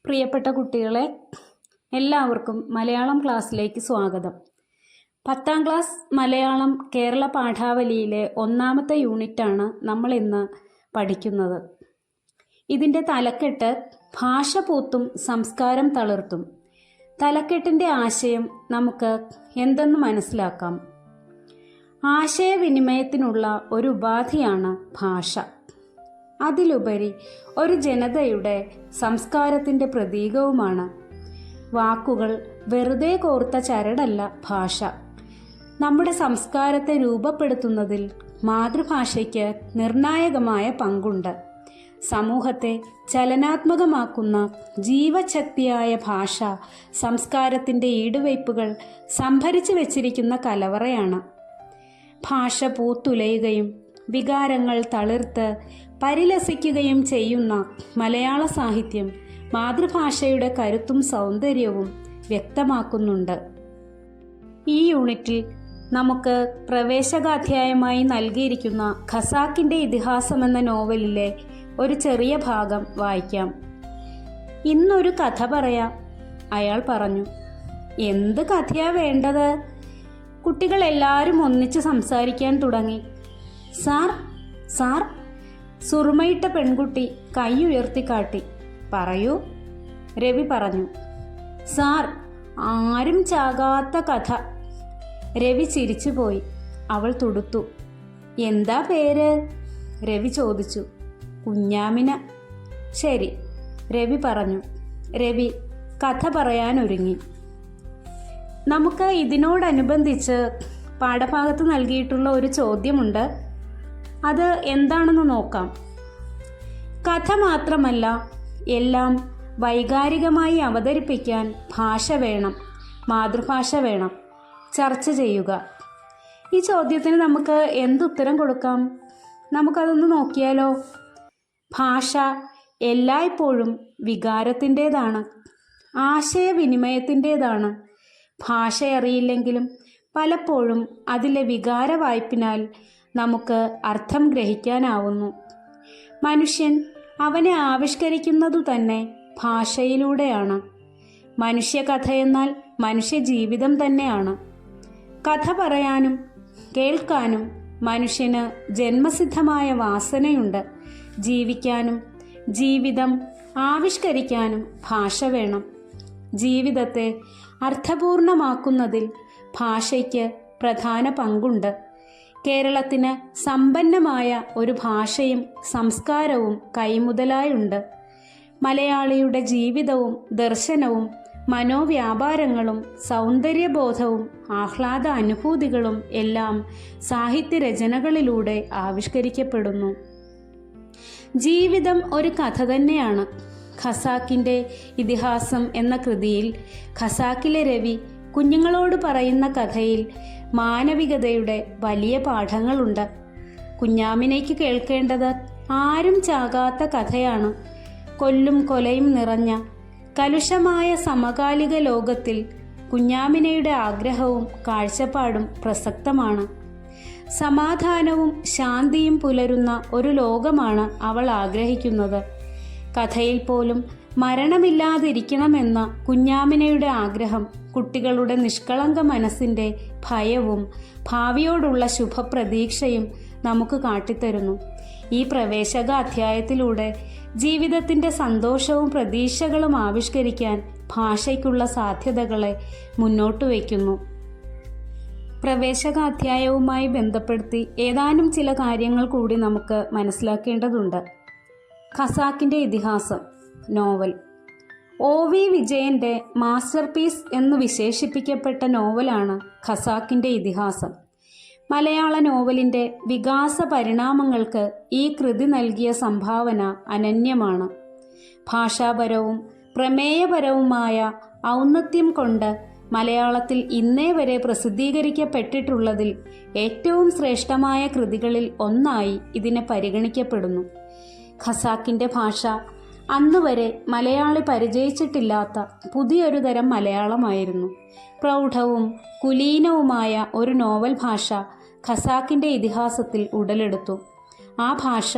പ്രിയപ്പെട്ട കുട്ടികളെ, എല്ലാവർക്കും മലയാളം ക്ലാസ്സിലേക്ക് സ്വാഗതം. 10ാം ക്ലാസ് മലയാളം കേരള പാഠാവലിയിലെ 1ാമത്തെ യൂണിറ്റാണ് നമ്മൾ ഇന്ന് പഠിക്കുന്നത്. ഇതിൻ്റെ തലക്കെട്ട് ഭാഷ പൂത്തും സംസ്കാരം തളിർത്തും. തലക്കെട്ടിൻ്റെ ആശയം നമുക്ക് എന്തെന്ന് മനസ്സിലാക്കാം. ആശയവിനിമയത്തിനുള്ള ഒരു ഉപാധിയാണ് ഭാഷ. അതിലുപരി ഒരു ജനതയുടെ സംസ്കാരത്തിൻ്റെ പ്രതീകവുമാണ്. വാക്കുകൾ വെറുതെ കോർത്ത ചരടല്ല ഭാഷ. നമ്മുടെ സംസ്കാരത്തെ രൂപപ്പെടുത്തുന്നതിൽ മാതൃഭാഷയ്ക്ക് നിർണായകമായ പങ്കുണ്ട്. സമൂഹത്തെ ചലനാത്മകമാക്കുന്ന ജീവശക്തിയായ ഭാഷ സംസ്കാരത്തിൻ്റെ ഈടുവയ്പ്പുകൾ സംഭരിച്ചു വച്ചിരിക്കുന്ന കലവറയാണ്. ഭാഷ പൂത്തുലയുകയും വികാരങ്ങൾ തളിർത്ത് പരിലസിക്കുകയും ചെയ്യുന്ന മലയാള സാഹിത്യം മാതൃഭാഷയുടെ കരുത്തും സൗന്ദര്യവും വ്യക്തമാക്കുന്നുണ്ട്. ഈ യൂണിറ്റിൽ നമുക്ക് പ്രവേശകാധ്യായമായി നൽകിയിരിക്കുന്ന ഖസാക്കിൻ്റെ ഇതിഹാസം എന്ന നോവലിലെ ഒരു ചെറിയ ഭാഗം വായിക്കാം. ഇന്നൊരു കഥ പറയാം, അയാൾ പറഞ്ഞു. എന്ത് കഥയാ വേണ്ടത്? കുട്ടികളെല്ലാവരും ഒന്നിച്ച് സംസാരിക്കാൻ തുടങ്ങി. സാർ സാർ, സുറുമയിട്ട പെൺകുട്ടി കൈ ഉയർത്തിക്കാട്ടി. പറയൂ, രവി പറഞ്ഞു. സാർ, ആരും ചാകാത്ത കഥ. രവി ചിരിച്ചുപോയി. അവൾ തുടുത്തു. എന്താ പേര്? രവി ചോദിച്ചു. കുഞ്ഞാമിന. ശരി, രവി പറഞ്ഞു. രവി കഥ പറയാനൊരുങ്ങി. നമുക്ക് ഇതിനോടനുബന്ധിച്ച് പാഠഭാഗത്ത് നൽകിയിട്ടുള്ള ഒരു ചോദ്യമുണ്ട്. അത് എന്താണെന്ന് നോക്കാം. കഥ മാത്രമല്ല, എല്ലാം വൈകാരികമായി അവതരിപ്പിക്കാൻ ഭാഷ വേണം, മാതൃഭാഷ വേണം. ചർച്ച ചെയ്യുക. ഈ ചോദ്യത്തിന് നമുക്ക് എന്തുത്തരം കൊടുക്കാം? നമുക്കതൊന്ന് നോക്കിയാലോ. ഭാഷ എല്ലായ്പ്പോഴും വികാരത്തിൻ്റേതാണ്, ആശയവിനിമയത്തിൻ്റേതാണ്. ഭാഷ അറിയില്ലെങ്കിലും പലപ്പോഴും അതിലെ വികാര വായ്പിനാൽ നമുക്ക് അർത്ഥം ഗ്രഹിക്കാനാവുന്നു. മനുഷ്യൻ അവനെ ആവിഷ്കരിക്കുന്നതു തന്നെ ഭാഷയിലൂടെയാണ്. മനുഷ്യകഥയെന്നാൽ മനുഷ്യജീവിതം തന്നെയാണ്. കഥ പറയാനും കേൾക്കാനും മനുഷ്യന് ജന്മസിദ്ധമായ വാസനയുണ്ട്. ജീവിക്കാനും ജീവിതം ആവിഷ്കരിക്കാനും ഭാഷ വേണം. ജീവിതത്തെ അർത്ഥപൂർണമാക്കുന്നതിൽ ഭാഷയ്ക്ക് പ്രധാന പങ്കുണ്ട്. കേരളത്തിന് സമ്പന്നമായ ഒരു ഭാഷയും സംസ്കാരവും കൈമുതലായുണ്ട്. മലയാളിയുടെ ജീവിതവും ദർശനവും മനോവ്യാപാരങ്ങളും സൗന്ദര്യബോധവും ആഹ്ലാദ അനുഭൂതികളും എല്ലാം സാഹിത്യരചനകളിലൂടെ ആവിഷ്കരിക്കപ്പെടുന്നു. ജീവിതം ഒരു കഥ തന്നെയാണ്. ഖസാക്കിൻ്റെ ഇതിഹാസം എന്ന കൃതിയിൽ ഖസാക്കിലെ രവി കുഞ്ഞുങ്ങളോട് പറയുന്ന കഥയിൽ മാനവികതയുടെ വലിയ പാഠങ്ങളുണ്ട്. കുഞ്ഞാമിനയ്ക്ക് കേൾക്കേണ്ടത് ആരും ചാകാത്ത കഥയാണ്. കൊല്ലും കൊലയും നിറഞ്ഞ കലുഷമായ സമകാലിക ലോകത്തിൽ കുഞ്ഞാമിനയുടെ ആഗ്രഹവും കാഴ്ചപ്പാടും പ്രസക്തമാണ്. സമാധാനവും ശാന്തിയും പുലരുന്ന ഒരു ലോകമാണ് അവൾ ആഗ്രഹിക്കുന്നത്. കഥയിൽ പോലും മരണമില്ലാതിരിക്കണമെന്ന കുഞ്ഞാമിനയുടെ ആഗ്രഹം കുട്ടികളുടെ നിഷ്കളങ്ക മനസ്സിൻ്റെ ഭയവും ഭാവിയോടുള്ള ശുഭപ്രതീക്ഷയും നമുക്ക് കാട്ടിത്തരുന്നു. ഈ പ്രവേശക അധ്യായത്തിലൂടെ ജീവിതത്തിൻ്റെ സന്തോഷവും പ്രതീക്ഷകളും ആവിഷ്കരിക്കാൻ ഭാഷയ്ക്കുള്ള സാധ്യതകളെ മുന്നോട്ട് വയ്ക്കുന്നു. പ്രവേശകാധ്യായവുമായി ബന്ധപ്പെടുത്തി ഏതാനും ചില കാര്യങ്ങൾ കൂടി നമുക്ക് മനസ്സിലാക്കേണ്ടതുണ്ട്. ഖസാക്കിൻ്റെ ഇതിഹാസം നോവൽ OV വിജയൻ്റെ മാസ്റ്റർ പീസ് എന്ന് വിശേഷിപ്പിക്കപ്പെട്ട നോവലാണ് ഖസാക്കിൻ്റെ ഇതിഹാസം. മലയാള നോവലിൻ്റെ വികാസ പരിണാമങ്ങൾക്ക് ഈ കൃതി നൽകിയ സംഭാവന അനന്യമാണ്. ഭാഷാപരവും പ്രമേയപരവുമായ ഔന്നത്യം കൊണ്ട് മലയാളത്തിൽ ഇന്നേ വരെ പ്രസിദ്ധീകരിക്കപ്പെട്ടിട്ടുള്ളതിൽ ഏറ്റവും ശ്രേഷ്ഠമായ കൃതികളിൽ ഒന്നായി ഇതിനെ പരിഗണിക്കപ്പെടുന്നു. ഖസാക്കിൻ്റെ ഭാഷ അന്നുവരെ മലയാളി പരിചയിച്ചിട്ടില്ലാത്ത പുതിയൊരു തരം മലയാളമായിരുന്നു. പ്രൗഢവും കുലീനവുമായ ഒരു നോവൽ ഭാഷ ഖസാക്കിൻ്റെ ഇതിഹാസത്തിൽ ഉടലെടുത്തു. ആ ഭാഷ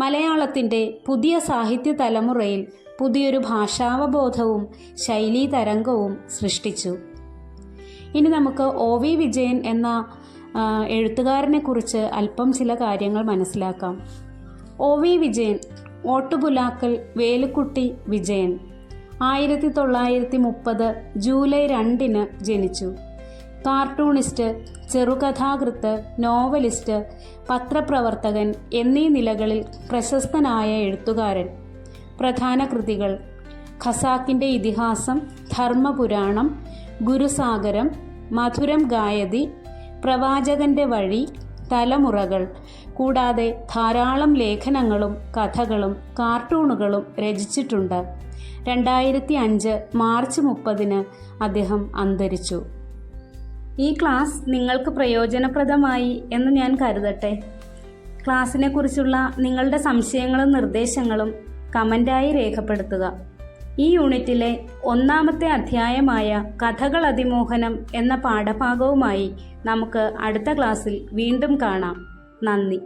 മലയാളത്തിൻ്റെ പുതിയ സാഹിത്യ തലമുറയിൽ പുതിയൊരു ഭാഷാവബോധവും ശൈലീ തരംഗവും സൃഷ്ടിച്ചു. ഇനി നമുക്ക് OV വിജയൻ എന്ന എഴുത്തുകാരനെക്കുറിച്ച് അല്പം ചില കാര്യങ്ങൾ മനസ്സിലാക്കാം. OV വിജയൻ, ഓട്ടുപുലാക്കൽ വേലുക്കുട്ടി വിജയൻ, 1930 ജൂലൈ 2 ജനിച്ചു. കാർട്ടൂണിസ്റ്റ്, ചെറുകഥാകൃത്ത്, നോവലിസ്റ്റ്, പത്രപ്രവർത്തകൻ എന്നീ നിലകളിൽ പ്രശസ്തനായ എഴുത്തുകാരൻ. പ്രധാന കൃതികൾ: ഖസാക്കിൻ്റെ ഇതിഹാസം, ധർമ്മപുരാണം, ഗുരുസാഗരം, മധുരം ഗായതി, പ്രവാചകന്റെ വഴി, തലമുറകൾ. കൂടാതെ ധാരാളം ലേഖനങ്ങളും കഥകളും കാർട്ടൂണുകളും രചിച്ചിട്ടുണ്ട്. 2005 മാർച്ച് 30 അദ്ദേഹം അന്തരിച്ചു. ഈ ക്ലാസ് നിങ്ങൾക്ക് പ്രയോജനപ്രദമായി എന്ന് ഞാൻ കരുതട്ടെ. ക്ലാസ്സിനെ കുറിച്ചുള്ള നിങ്ങളുടെ സംശയങ്ങളും നിർദ്ദേശങ്ങളും കമൻ്റായി രേഖപ്പെടുത്തുക. ഈ യൂണിറ്റിലെ 1ാമത്തെ അധ്യായമായ കഥകൾ അതിമോഹനം എന്ന പാഠഭാഗവുമായി നമുക്ക് അടുത്ത ക്ലാസ്സിൽ വീണ്ടും കാണാം. നന്ദി.